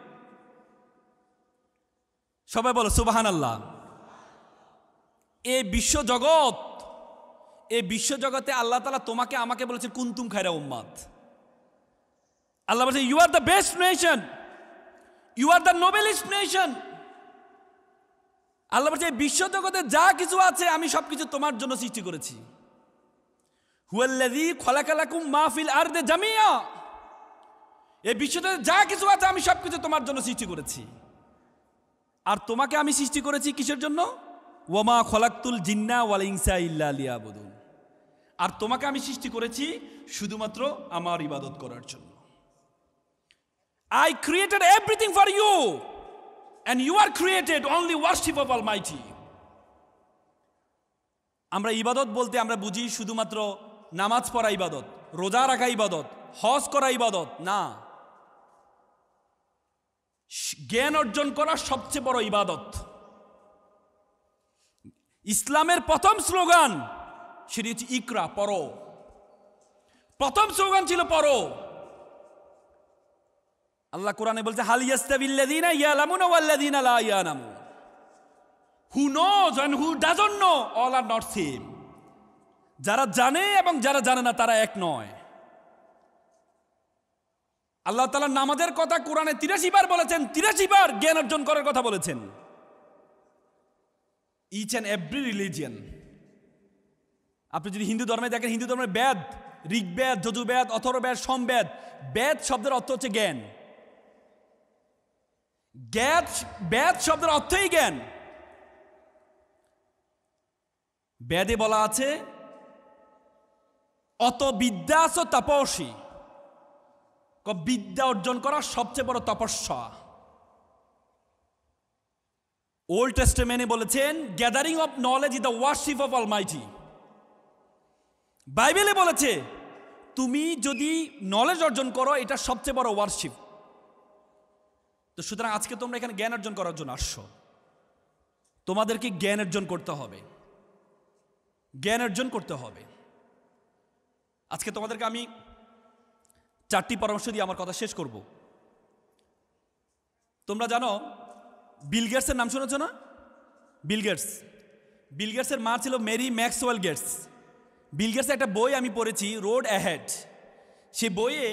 সবাই বলো সুবহানাল্লাহ। এই বিশ্বজগতে আল্লাহ তাআলা তোমাকে আমাকে বলেছে কুনতুম খায়রা উম্মাত। আল্লাহ বলছে you are the best nation, you are the noblest nation. Allah বলছে এই বিশ্বজগতে যা কিছু আছে আমি সবকিছু তোমার জন্য সৃষ্টি করেছি। হুয়াল্লাযী খালাকালাকুম মা ফিল আরদি জামিয়া। এই বিশ্বজগতে যা কিছু আছে আমি সবকিছু তোমার জন্য সৃষ্টি করেছি। আর তোমাকে আমি সৃষ্টি করেছি কিসের জন্য? ওয়ামা খলাকতুল জিন্না ওয়াল ইনসা ইল্লা লিয়াবুদুন। আর তোমাকে আমি সৃষ্টি করেছি শুধুমাত্র আমার ইবাদত করার জন্য। I created everything for you and you are created only worship of Almighty. আমরা ইবাদত বলতে আমরা বুঝি শুধুমাত্র নামাজ পড়া ইবাদত, রোজা রাখা ইবাদত, হজ করা ইবাদত না। জ্ঞান অর্জন করা সবচেয়ে বড় ইবাদত। ইসলামের প্রথম স্লোগান সেটি হচ্ছে ইকরা, পড়ো। প্রথম স্লোগান ছিল পড়ো। আল্লাহ কোরআনে বলছে হাল ইয়াস্তাবিল্লাযীনা ইয়ালামুনা ওয়াল্লাযীনা লা ইয়ালামুন। Who knows and who doesn't know all are not same. যারা জানে এবং যারা জানে না তারা এক নয়। আল্লাহ তাআলা নামাজের কথা কোরআনে 83 বার বলেছেন, 83 বার জ্ঞান অর্জন করার কথা বলেছেন। ইচ অ্যান্ড এভরি রিলিজিয়ন, আপনি যদি হিন্দু ধর্মে দেখেন, হিন্দু ধর্মের বেদ, ঋগ্বেদ, যজুর্বেদ, অথর্ববেদ, সমবেদ, বেদ শব্দের অর্থ হচ্ছে জ্ঞান। বেদ শব্দের অর্থই জ্ঞান। বেদে বলা আছে অত বিদ্যাস তপস্বী, বিদ্যা অর্জন করা সবচেয়ে বড় তপস্যা। ওল্ড টেস্টামেন্টে বলেছেন gathering of knowledge is the worship of Almighty. বাইবেলে বলেছে তুমি যদি নলেজ অর্জন করো এটা সবচেয়ে বড় ওয়ার্শিপ। তো সুতরাং আজকে তোমরা এখানে জ্ঞান অর্জন করার জন্য আসছো। তোমাদেরকে জ্ঞান অর্জন করতে হবে, জ্ঞান অর্জন করতে হবে। আজকে তোমাদেরকে আমি 4টি পরামর্শ দিয়ে আমার কথা শেষ করব। তোমরা জানো বিল গেটসের নাম শুনেছ না? বিল গেটসের মা ছিল মেরি ম্যাক্সওয়েল গেটস। বিল গেটসের একটা বই আমি পড়েছি, রোড অ্যাহেড। সে বইয়ে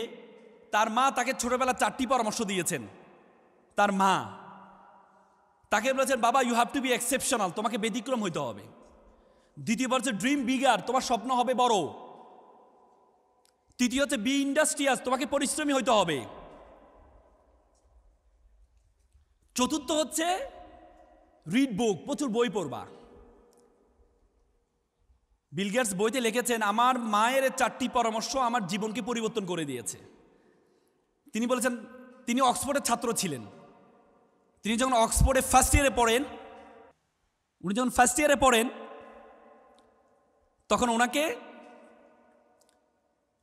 তার মা তাকে ছোটবেলা 4টি পরামর্শ দিয়েছেন। তার মা তাকে বলেছেন বাবা you have to be exceptional, তোমাকে ব্যতিক্রম হইতে হবে। দ্বিতীয় হচ্ছে ড্রিম বিগার, তোমার স্বপ্ন হবে বড়। তৃতীয় হচ্ছে বি ইন্ডাস্ট্রিয়াস, তোমাকে পরিশ্রমী হইতে হবে। চতুর্থ হচ্ছে রিড বুক, প্রচুর বই পড়বা। বিল গেটস বইতে লিখেছেন আমার মায়ের 4টি পরামর্শ আমার জীবনকে পরিবর্তন করে দিয়েছে। তিনি বলেছেন তিনি অক্সফোর্ডের ছাত্র ছিলেন। তিনি যখন অক্সফোর্ডে ফার্স্ট ইয়ারে পড়েন তখন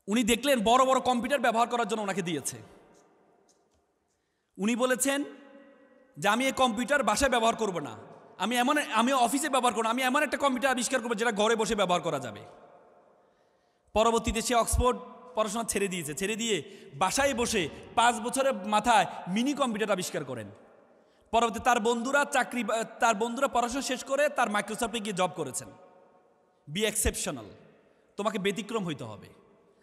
উনি দেখলেন বড় বড় কম্পিউটার ব্যবহার করার জন্য ওনাকে দিয়েছে। উনি বলেছেন যে আমি এই কম্পিউটার বাসায় ব্যবহার করব না, আমি অফিসে ব্যবহার করব না, আমি এমন একটা কম্পিউটার আবিষ্কার করবো যেটা ঘরে বসে ব্যবহার করা যাবে। পরবর্তীতে সে অক্সফোর্ড পড়াশোনা ছেড়ে দিয়ে বাসায় বসে 5 বছরের মাথায় মিনি কম্পিউটার আবিষ্কার করেন। পরবর্তী তার বন্ধুরা পড়াশোনা শেষ করে তার মাইক্রোসফটে গিয়ে জব করেছেন। বি এক্সেপশনাল, তোমাকে ব্যতিক্রম হইতে হবে।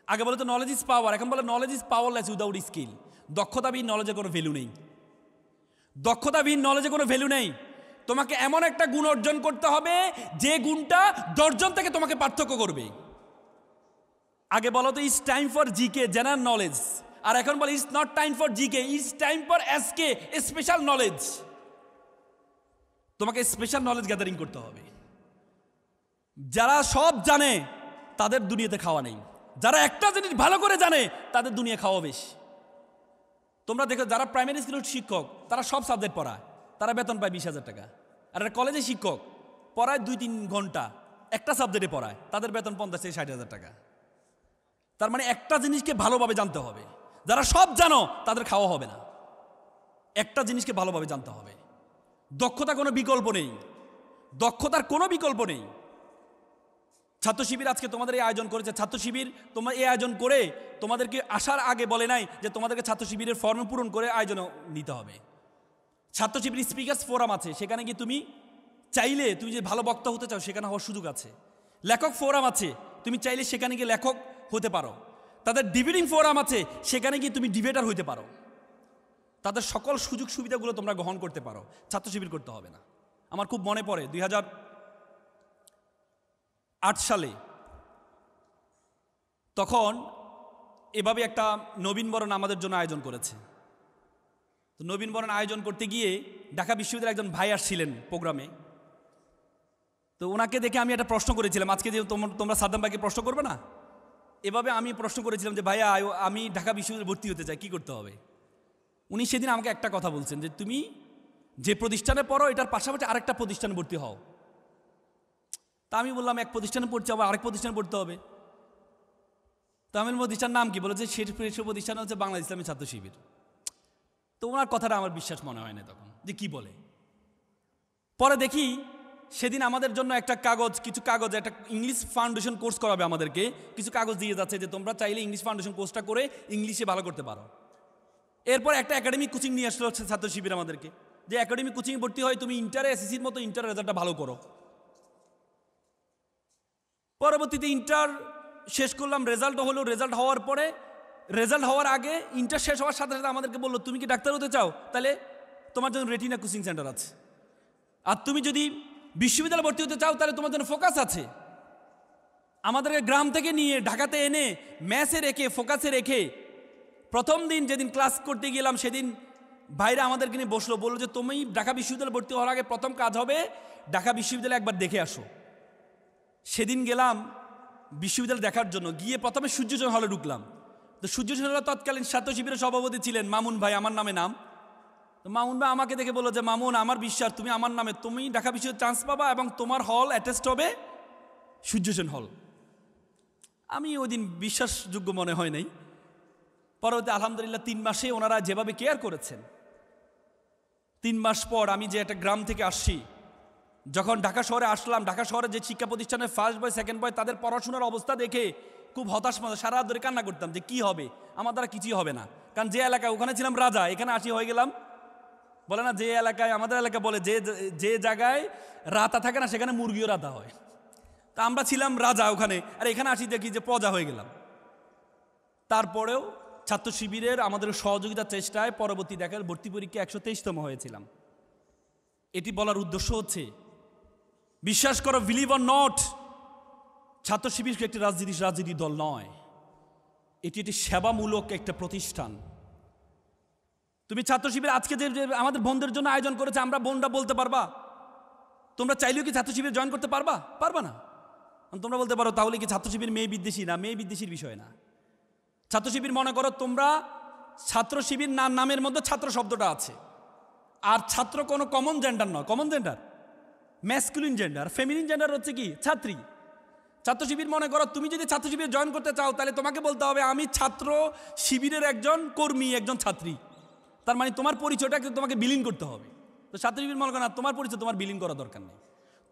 আগে বলে তো নলেজ ইজ পাওয়ার, এখন বলে knowledge is powerless without skill. দক্ষতাবিহীন নলেজের কোনো ভ্যালু নেই। দক্ষতাবিহীন নলেজে কোনো ভ্যালু নেই। তোমাকে এমন একটা গুণ অর্জন করতে হবে যে গুণটা 10 জন থেকে তোমাকে পার্থক্য করবে। আগে বলো তো it's time for GK, general knowledge, আর এখন বলে it's not time for GK, it's time for SK, special knowledge. তোমাকে স্পেশাল নলেজ গ্যাদারিং করতে হবে। যারা সব জানে তাদের দুনিয়াতে খাওয়া নেই, যারা একটা জিনিস ভালো করে জানে তাদের দুনিয়া খাওয়া বেশি। তোমরা দেখো যারা প্রাইমারি স্কুলের শিক্ষক তারা সব সাবজেক্ট পড়ায়, তারা বেতন পায় 20,000 টাকা। আর একটা কলেজে শিক্ষক পড়ায় 2-3 ঘন্টা একটা সাবজেক্টে পড়ায়, তাদের বেতন 50,000-60,000 টাকা। তার মানে একটা জিনিসকে ভালোভাবে জানতে হবে। যারা সব জানো তাদের খাওয়া হবে না। একটা জিনিসকে ভালোভাবে জানতে হবে। দক্ষতা কোনো বিকল্প নেই, দক্ষতার কোনো বিকল্প নেই। ছাত্র শিবির আজকে তোমাদের এই আয়োজন করেছে। ছাত্র শিবির তোমরা এই আয়োজন করে তোমাদেরকে আসার আগে বলে নাই যে তোমাদেরকে ছাত্র শিবিরের ফর্ম পূরণ করে আয়োজন নিতে হবে। ছাত্র শিবির স্পিকার্স ফোরাম আছে, সেখানে গিয়ে তুমি চাইলে তুমি যে ভালো বক্তা হতে চাও সেখানে হওয়ার সুযোগ আছে। লেখক ফোরাম আছে, তুমি চাইলে সেখানে গিয়ে লেখক হতে পারো। তাদের ডিবেটিং ফোরাম আছে, সেখানে গিয়ে তুমি ডিবেটার হতে পারো। তাদের সকল সুযোগ সুবিধাগুলো তোমরা গ্রহণ করতে পারো, ছাত্র শিবির করতে হবে না। আমার খুব মনে পড়ে 2008 সালে তখন এভাবে একটা নবীনবরণ আমাদের জন্য আয়োজন করেছে। তো নবীনবরণ আয়োজন করতে গিয়ে ঢাকা বিশ্ববিদ্যালয়ের একজন ভাই আসছিলেন প্রোগ্রামে। তো ওনাকে দেখে আমি একটা প্রশ্ন করেছিলাম, আজকে যে তোমরা সাদ্দাম ভাইকে প্রশ্ন করবে না, এভাবে আমি প্রশ্ন করেছিলাম যে ভাইয়া আমি ঢাকা বিশ্ববিদ্যালয়ে ভর্তি হতে চাই, কি করতে হবে? উনি সেদিন আমাকে একটা কথা বলছেন যে তুমি যে প্রতিষ্ঠানে পড়ো এটার পাশাপাশি আরেকটা প্রতিষ্ঠানে ভর্তি হও। তা আমি বললাম এক প্রতিষ্ঠানে পড়ছি আবার আরেক প্রতিষ্ঠানে পড়তে হবে। তো আমি প্রতিষ্ঠানের নাম কি? বলে যে সেই প্রতিষ্ঠান হচ্ছে বাংলাদেশ ইসলামী ছাত্র শিবির। তো ওনার কথাটা আমার বিশ্বাস মনে হয় না তখন, যে কি বলে। পরে দেখি সেদিন আমাদের জন্য কিছু কাগজ একটা ইংলিশ ফাউন্ডেশন কোর্স করাবে আমাদেরকে, কিছু কাগজ দিয়ে যাচ্ছে যে তোমরা চাইলে ইংলিশ ফাউন্ডেশন কোর্সটা করে ইংলিশে ভালো করতে পারো। এরপর একটা একাডেমিক কোচিং নিয়ে আসলো ছাত্র শিবির আমাদেরকে, যে একাডেমিক কোচিং ভর্তি হয় তুমি ইন্টারে এসএসসির মতো ইন্টার রেজাল্টটা ভালো করো। পরবর্তীতে ইন্টার শেষ করলাম, রেজাল্ট হলো। রেজাল্ট হওয়ার পরে রেজাল্ট হওয়ার আগে ইন্টার শেষ হওয়ার সাথে সাথে আমাদেরকে বললো তুমি কি ডাক্তার হতে চাও, তাহলে তোমার জন্য রেটিনা কোচিং সেন্টার আছে। আর তুমি যদি বিশ্ববিদ্যালয়ে ভর্তি হতে চাও তাহলে তোমার জন্য ফোকাস আছে। আমাদেরকে গ্রাম থেকে নিয়ে ঢাকাতে এনে ম্যাথে রেখে ফোকাসে রেখে প্রথম দিন যেদিন ক্লাস করতে গেলাম সেদিন ভাইরা আমাদেরকে নিয়ে বসলো, বললো যে তুমি ঢাকা বিশ্ববিদ্যালয়ে ভর্তি হওয়ার আগে প্রথম কাজ হবে ঢাকা বিশ্ববিদ্যালয়ে একবার দেখে আসো। সেদিন গেলাম বিশ্ববিদ্যালয় দেখার জন্য, গিয়ে প্রথমে সূর্যচন্দ্র হলে ঢুকলাম। তো সূর্যচন্দ্র হলে তৎকালীন ছাত্র শিবিরের সভাপতি ছিলেন মামুন ভাই, আমার নামে নাম। তো মামুন ভাই আমাকে দেখে বললো যে মামুন আমার বিশ্বাস তুমি আমার নামে, তুমি ঢাকা বিশ্ববিদ্যালয়ে চান্স পাবা এবং তোমার হল অ্যাটেস্ট হবে সূর্যচন্দ্র হল। আমি ওই দিন বিশ্বাসযোগ্য মনে হয় নাই। পরবর্তী আলহামদুলিল্লাহ 3 মাসে ওনারা যেভাবে কেয়ার করেছেন। 3 মাস পর আমি যে একটা গ্রাম থেকে আসছি, যখন ঢাকা শহরে আসলাম, ঢাকা শহরে যে শিক্ষা প্রতিষ্ঠানের ফার্স্ট বয় সেকেন্ড বয় তাদের পড়াশোনার অবস্থা দেখে খুব হতাশ মতো সারা ধরে কান্না করতাম যে কি হবে, আমার দ্বারা কিছুই হবে না। কারণ যে এলাকায় ওখানে ছিলাম রাজা, এখানে আসি হয়ে গেলাম বলে না, যে এলাকায় আমাদের এলাকা বলে যে জায়গায় রাতা থাকে না সেখানে মুরগিও রাতা হয়। তা আমরা ছিলাম রাজা ওখানে, আর এখানে আসি দেখি যে প্রজা হয়ে গেলাম। তারপরেও ছাত্র শিবিরের আমাদের সহযোগিতার চেষ্টায় পরবর্তী দেখার ভর্তি পরীক্ষা 123তম হয়েছিলাম। এটি বলার উদ্দেশ্য হচ্ছে, বিশ্বাস করো, বিলিভ অর নট, ছাত্র শিবির একটি রাজনীতি দল নয়, এটি একটি সেবামূলক একটা প্রতিষ্ঠান। তুমি ছাত্র শিবির আজকে যে আমাদের বোনদের জন্য আয়োজন করেছে, আমরা বোনরা বলতে পারবা তোমরা চাইলেও কি ছাত্র শিবির জয়েন করতে পারবা? পারবা না। তোমরা বলতে পারো তাহলে কি ছাত্র শিবির মেয়ে বিদ্বেষী? না, মেয়ে বিদ্বেষীর বিষয় না। ছাত্র শিবির মনে করো তোমরা ছাত্র শিবির নামের মধ্যে ছাত্র শব্দটা আছে, আর ছাত্র কোনো কমন জেন্ডার নয়। Common gender masculine gender, feminine gender হচ্ছে কি ছাত্রী। ছাত্র শিবির মনে করো তুমি যদি ছাত্র শিবির জয়েন করতে চাও তাহলে তোমাকে বলতে হবে আমি ছাত্র শিবিরের একজন কর্মী, একজন ছাত্রী। তার মানে তোমার পরিচয়টাকে তোমাকে বিলীন করতে হবে। তো ছাত্র শিবির মনে করো না, তোমার পরিচয় তোমার বিলীন করা দরকার নেই।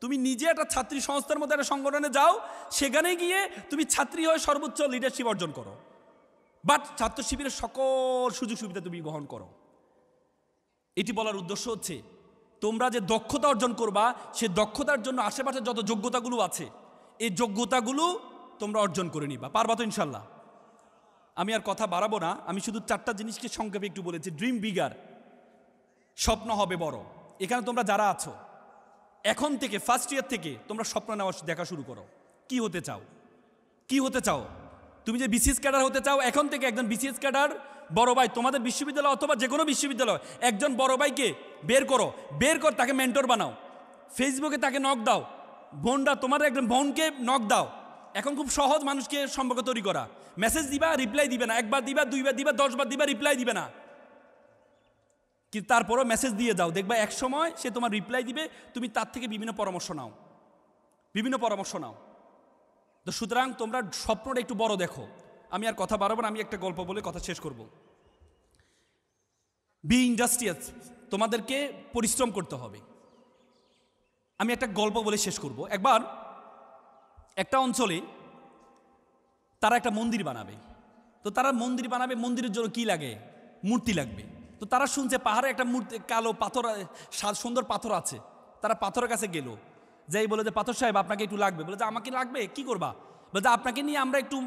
তুমি নিজে একটা ছাত্রী সংস্থার মধ্যে একটা সংগঠনে যাও, সেখানে গিয়ে তুমি ছাত্রী হয়ে সর্বোচ্চ লিডারশিপ অর্জন করো, বাট ছাত্র শিবিরের সকল সুযোগ সুবিধা তুমি গ্রহণ করো। এটি বলার উদ্দেশ্য হচ্ছে তোমরা যে দক্ষতা অর্জন করবা, সে দক্ষতার জন্য আশেপাশে যত যোগ্যতাগুলো আছে এই যোগ্যতাগুলো তোমরা অর্জন করে নিবা। পারবা তো ইনশাল্লাহ? আমি আর কথা বাড়াবো না, আমি শুধু 4টা জিনিসকে সংক্ষেপে একটু বলেছি। ড্রিম বিগার, স্বপ্ন হবে বড়। এখানে তোমরা যারা আছো এখন থেকে ফার্স্ট ইয়ার থেকে তোমরা স্বপ্ন নেওয়া দেখা শুরু করো। কি হতে চাও? কি হতে চাও? তুমি যে বিসিএস ক্যাডার হতে চাও, এখন থেকে একজন বিসিএস ক্যাডার বড় ভাই তোমাদের বিশ্ববিদ্যালয় অথবা যে কোনো বিশ্ববিদ্যালয় একজন বড় ভাইকে বের করো, তাকে মেন্টর বানাও, ফেসবুকে তাকে নক দাও। বোনরা তোমাদের একজন বোনকে নক দাও। এখন খুব সহজ মানুষকে সম্পর্ক তৈরি করা। মেসেজ দিবা, রিপ্লাই দিবে না, একবার দিবা, 2বার দিবা, 10বার দিবা, রিপ্লাই দিবে না। কিন্তু তারপরও মেসেজ দিয়ে যাও, দেখবা এক সময় সে তোমার রিপ্লাই দিবে, তুমি তার থেকে বিভিন্ন পরামর্শ নাও। তো সুতরাং তোমরা স্বপ্নটা একটু বড় দেখো। আমি আর কথা বাড়াবো না, আমি একটা গল্প বলে কথা শেষ করব। বি ইন্ডাস্ট্রিয়াস, তোমাদেরকে পরিশ্রম করতে হবে। আমি একটা গল্প বলে শেষ করব। একবার একটা অঞ্চলে তারা একটা মন্দির বানাবে। তো তারা মন্দির বানাবে, মন্দিরের জন্য কি লাগে? মূর্তি লাগবে। তো তারা শুনছে পাহাড়ে একটা মূর্তি, কালো পাথর, সুন্দর পাথর আছে। তারা পাথরের কাছে গেল, যাই বলে যে পাথর সাহেব আপনাকে একটু লাগবে। বলে যে আমাকে লাগবে, কি করবা? বলে যে আপনাকে নিয়ে আমরা একটু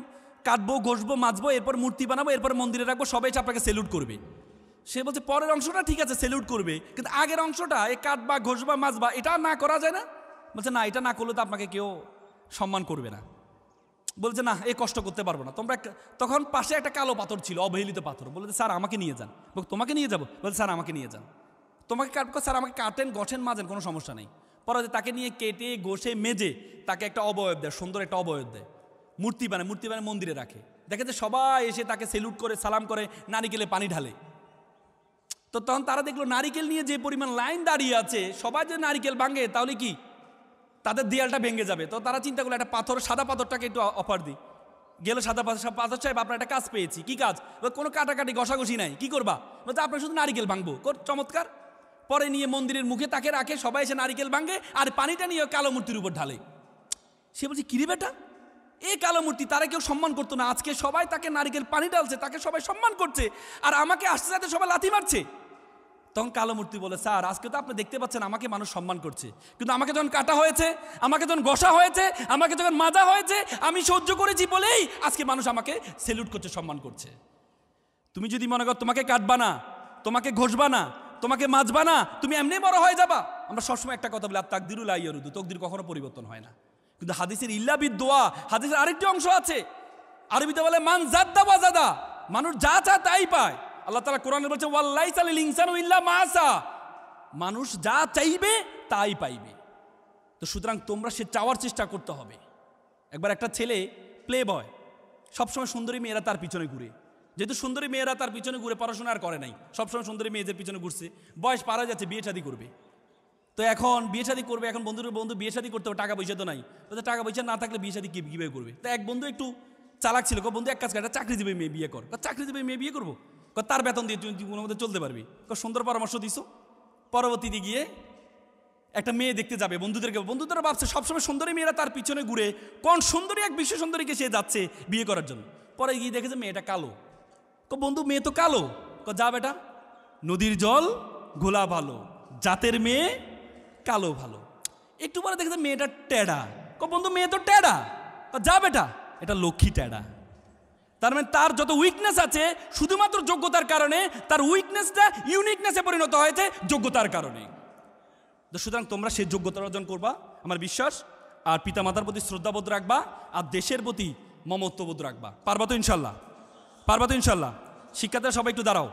কাটবো, ঘষবো, মাজবো, এরপর মূর্তি বানাবো, এরপর মন্দিরে রাখবো, সবাই এসে আপনাকে সেলুট করবে। সে বলছে পরের অংশটা ঠিক আছে, সেলুট করবে, কিন্তু আগের অংশটা, এই কাটবা, ঘষবা, মাজবা, এটা না করা যায় না? বলছে না, এটা না করলে তো আপনাকে কেউ সম্মান করবে না। বলছে না, এই কষ্ট করতে পারবো না তোমরা। তখন পাশে একটা কালো পাথর ছিল, অবহেলিত পাথর। বলে স্যার আমাকে নিয়ে যান। তোমাকে নিয়ে যাবো? বলছে স্যার আমাকে নিয়ে যান। তোমাকে কাটবো স্যার, আমাকে কাটেন, গছেন, মাজেন, কোনো সমস্যা নেই। পরে তাকে নিয়ে কেটে ঘষে মেজে তাকে একটা অবয়ব দেয়, সুন্দর একটা অবয়ব দেয়। মূর্তি বানায় মন্দিরে রাখে। দেখে যে সবাই এসে তাকে সেলুট করে, সালাম করে, নারিকেলে পানি ঢালে। তো তখন তারা দেখলো নারিকেল নিয়ে যে পরিমাণ লাইন দাঁড়িয়ে আছে, সবাই যে নারিকেল ভাঙে তাহলে কি তাদের দেয়ালটা ভেঙে যাবে। তো তারা চিন্তা করলো একটা পাথর, সাদা পাথরটাকে একটু অফার দিই। গেল সাদা পাথর সাহেব, আপনার একটা কাজ পেয়েছি। কি কাজ? কোনো কাটাকাটি ঘষাঘষি নাই, কি করবা? বলতে আপনার শুধু নারিকেল ভাঙবো। চমৎকার। পরে নিয়ে মন্দিরের মুখে তাকে রাখে, সবাই এসে নারিকেল ভাঙে, আর পানিটা নিয়ে কালো মূর্তির উপর ঢালে। সে বলছে কিরে বেটা, এই কালো মূর্তি তারা কেউ সম্মান করতো না, আজকে সবাই তাকে নারিকেল পানি ঢালছে, তাকে সবাই সম্মান করছে, আর আমাকে আসতে যাতে সবাই লাথি মারছে। তখন কালো মূর্তি বলে স্যার, আজকে তো আপনি দেখতে পাচ্ছেন আমাকে মানুষ সম্মান করছে, কিন্তু আমাকে যখন কাটা হয়েছে, আমাকে যখন ঘষা হয়েছে, আমাকে যখন মাজা হয়েছে, আমি সহ্য করেছি বলেই আজকে মানুষ আমাকে সেলুট করছে, সম্মান করছে। তুমি যদি মনে করো তোমাকে কাটবা না, তোমাকে ঘষবা না, তোমাকে মাজবা না, তুমি এমনি বড় হয়ে যাবা। আমরা সবসময় একটা কথা বলি, আর তাকদিরুল আইয়ারুদু, তকদির কখনো পরিবর্তন হয় না। কিন্তু হাদিসের ইল্লা বিদোয়া, হাদিসের আরেকটি অংশ আছে, আরবিতে বলে মান জাদ্দা ওয়াজাদা, মানুষ যা চায় তাই পায়। আল্লাহ তাআলা কোরআনে বলছে ওয়াল্লাইসা লিল ইনসানু ইল্লা মা আসা, মানুষ যা চাইবে তাই পাইবে। তো সুতরাং তোমরা সে চাওয়ার চেষ্টা করতে হবে। একবার একটা ছেলে প্লে বয়, সবসময় সুন্দরী মেয়েরা তার পিছনে ঘুরে। যেহেতু সুন্দরী মেয়েরা তার পিছনে ঘুরে, পড়াশোনা আর করে নাই, সবসময় সুন্দরী মেয়েদের পিছনে ঘুরছে, বয়স পার হয়ে যাচ্ছে, বিয়ে শাদী করবে। তো এখন বিয়ে শাদী করবে, এখন বন্ধু বিয়ে শাদী করতে হবে, টাকা পয়সা তো নাই। টাকা পয়সা না থাকলে বিয়ে শাদী কীভাবে করবে? তো এক বন্ধু একটু চালাক ছিল, বন্ধু এক কাজ করে, একটা চাকরিজীবী মেয়ে বিয়ে কর। চাকরিজীবী মেয়ে বিয়ে করবো, তার বেতন দিয়ে তুই কোনো মধ্যে চলতে পারবি। সুন্দর পরামর্শ দিছো। পরবর্তীতে গিয়ে একটা মেয়ে দেখতে যাবে, বন্ধুদেররা ভাবছে সবসময় সুন্দরী মেয়েরা তার পিছনে ঘুরে, কোন সুন্দরী এক বিশ্ব সুন্দরীকে সে যাচ্ছে বিয়ে করার জন্য। পরে গিয়ে দেখেছে মেয়েটা কালো। বন্ধু মেয়ে তো কালো। যা বেটা, নদীর জল ঘোলা ভালো, জাতের মেয়ে কালো ভালো। একটু পরে দেখেছে মেয়েটা টেডা। বন্ধু মেয়ে তো টেডা। যা বেটা, এটা লক্ষ্মী টেডা। তার মানে তার যত উইকনেস আছে, শুধুমাত্র যোগ্যতার কারণে তার উইকনেসটা ইউনিকনেসে পরিণত হয়েছে যোগ্যতার কারণে। সুতরাং তোমরা সেই যোগ্যতা অর্জন করবা, আমার বিশ্বাস। আর পিতামাতার প্রতি শ্রদ্ধাবোধ রাখবা, আর দেশের প্রতি মমত্ববোধ রাখবা। পারবা তো ইনশাল্লাহ? পারবা তো ইনশাল্লাহ? শিক্ষার্থীরা সবাই একটু দাঁড়াও,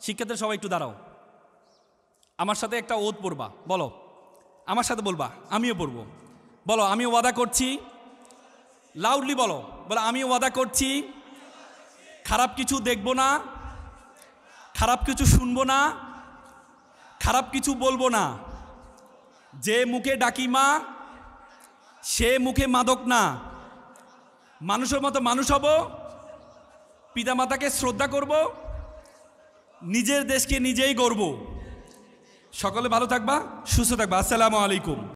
শিক্ষার্থীরা সবাই একটু দাঁড়াও। আমার সাথে একটা ওত পড়বা, বলো। আমার সাথে বলবা, আমিও পড়বো। বলো, আমি ওয়াদা করছি, লাউডলি বলো, আমিও ওয়াদা করছি খারাপ কিছু দেখবো না, খারাপ কিছু শুনবো না, খারাপ কিছু বলবো না। যে মুখে ডাকি মা, সে মুখে মাদক না। মানুষের মতো মানুষ হব, পিতামাতাকে শ্রদ্ধা করব, নিজের দেশকে নিজেই গড়ব। সকলে ভালো থাকবা, সুস্থ থাকবা। আসসালামু আলাইকুম।